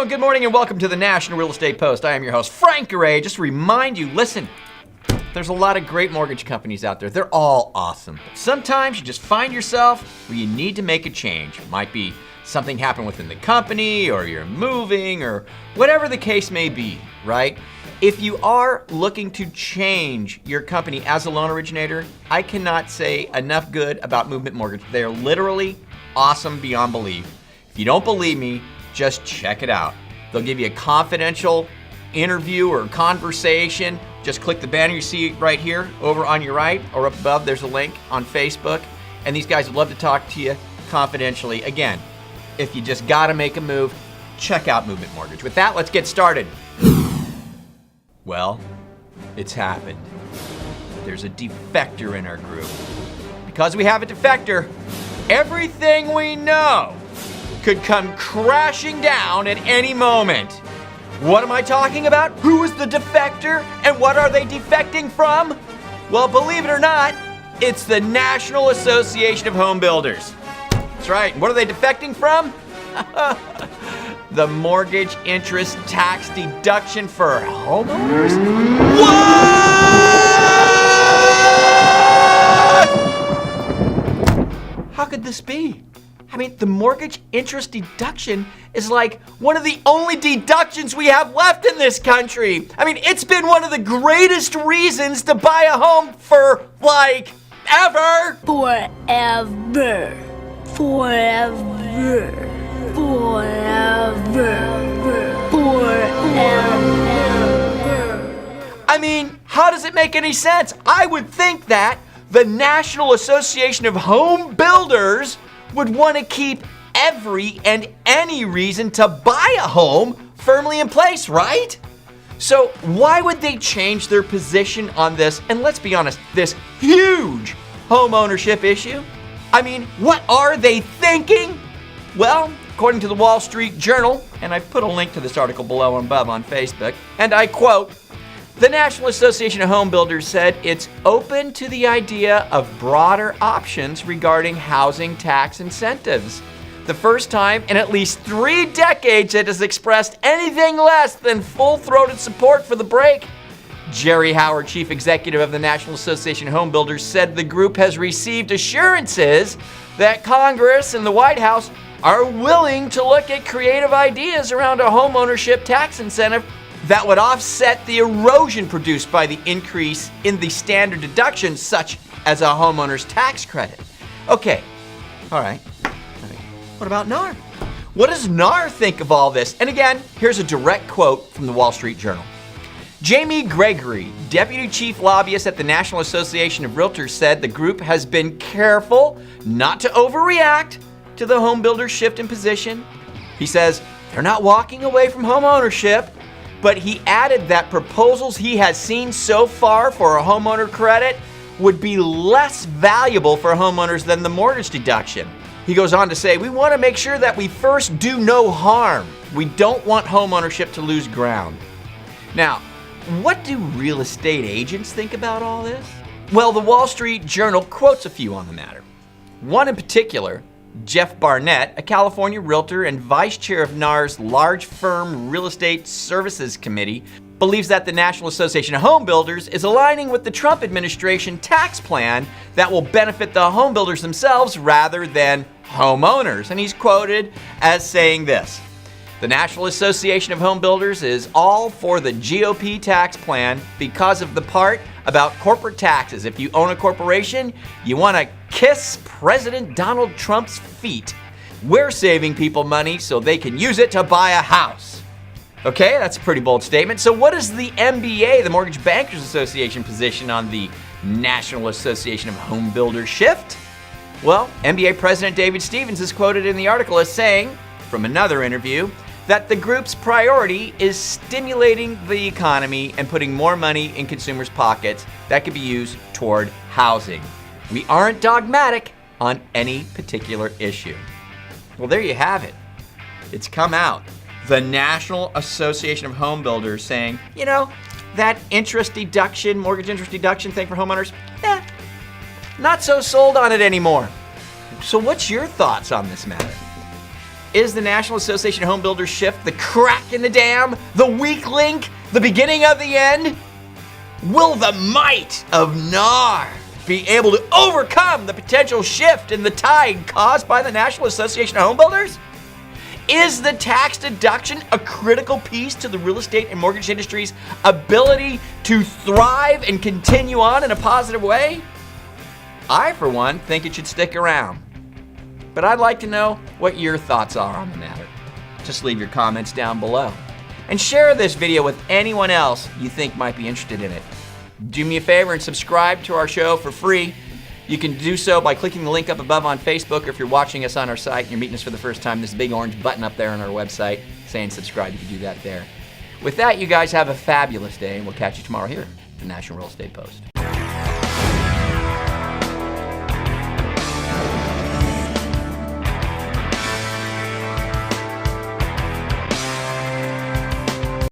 good morning and welcome to the National Real Estate Post. I am your host, Frank Garay. Just to remind you, listen, there's a lot of great mortgage companies out there. They're all awesome. But sometimes you just find yourself where you need to make a change. It might be something happened within the company, or you're moving, or whatever the case may be, right? If you are looking to change your company as a loan originator, I cannot say enough good about Movement Mortgage. They're literally awesome beyond belief. If you don't believe me, just check it out. They'll give you a confidential interview or conversation. Just click the banner you see right here over on your right, or up above there's a link on Facebook. And these guys would love to talk to you confidentially. Again, if you just gotta make a move, check out Movement Mortgage. With that, let's get started. Well, it's happened. There's a defector in our group. Because we have a defector, everything we know could come crashing down at any moment. What am I talking about? Who is the defector and what are they defecting from? Well, believe it or not, it's the National Association of Home Builders. That's right. What are they defecting from? The mortgage interest tax deduction for homeowners? What? How could this be? I mean, the mortgage interest deduction is like one of the only deductions we have left in this country. I mean, it's been one of the greatest reasons to buy a home for, like, ever. Forever. Forever. Forever. Forever. I mean, how does it make any sense? I would think that the National Association of Home Builders would want to keep every and any reason to buy a home firmly in place, right? So why would they change their position on this, and let's be honest, this huge home ownership issue? I mean, what are they thinking? Well, according to the Wall Street Journal, and I've put a link to this article below and above on Facebook, and I quote, the National Association of Home Builders said it's open to the idea of broader options regarding housing tax incentives. The first time in at least 3 decades it has expressed anything less than full-throated support for the break. Jerry Howard, chief executive of the National Association of Home Builders, said the group has received assurances that Congress and the White House are willing to look at creative ideas around a homeownership tax incentive that would offset the erosion produced by the increase in the standard deduction, such as a homeowner's tax credit. Okay, all right. What about NAR? What does NAR think of all this? And again, here's a direct quote from the Wall Street Journal. Jamie Gregory, deputy chief lobbyist at the National Association of Realtors, said the group has been careful not to overreact to the home builder's shift in position. He says they're not walking away from home ownership, but he added that proposals he has seen so far for a homeowner credit would be less valuable for homeowners than the mortgage deduction. He goes on to say, we want to make sure that we first do no harm. We don't want homeownership to lose ground. Now, what do real estate agents think about all this? Well, the Wall Street Journal quotes a few on the matter. One in particular, Jeff Barnett, a California realtor and vice chair of NAR's Large Firm Real Estate Services Committee, believes that the National Association of Home Builders is aligning with the Trump administration tax plan that will benefit the home builders themselves rather than homeowners. And he's quoted as saying this: the National Association of Home Builders is all for the GOP tax plan because of the part about corporate taxes. If you own a corporation, you want to kiss President Donald Trump's feet. We're saving people money so they can use it to buy a house. Okay, that's a pretty bold statement. So what is the MBA, the Mortgage Bankers Association, position on the National Association of Home Builders shift? Well, MBA President David Stevens is quoted in the article as saying, from another interview, that the group's priority is stimulating the economy and putting more money in consumers' pockets that could be used toward housing. We aren't dogmatic on any particular issue. Well, there you have it. It's come out. The National Association of Home Builders saying, you know, that interest deduction, mortgage interest deduction thing for homeowners, not so sold on it anymore. So what's your thoughts on this matter? Is the National Association of Home Builders shift the crack in the dam, the weak link, the beginning of the end? Will the might of NAHB be able to overcome the potential shift in the tide caused by the National Association of Home Builders? Is the tax deduction a critical piece to the real estate and mortgage industry's ability to thrive and continue on in a positive way? I, for one, think it should stick around. But I'd like to know what your thoughts are on the matter. Just leave your comments down below. And share this video with anyone else you think might be interested in it. Do me a favor and subscribe to our show for free. You can do so by clicking the link up above on Facebook, or if you're watching us on our site and you're meeting us for the first time, this big orange button up there on our website saying subscribe. You can do that there. With that, you guys have a fabulous day, and we'll catch you tomorrow here at the National Real Estate Post.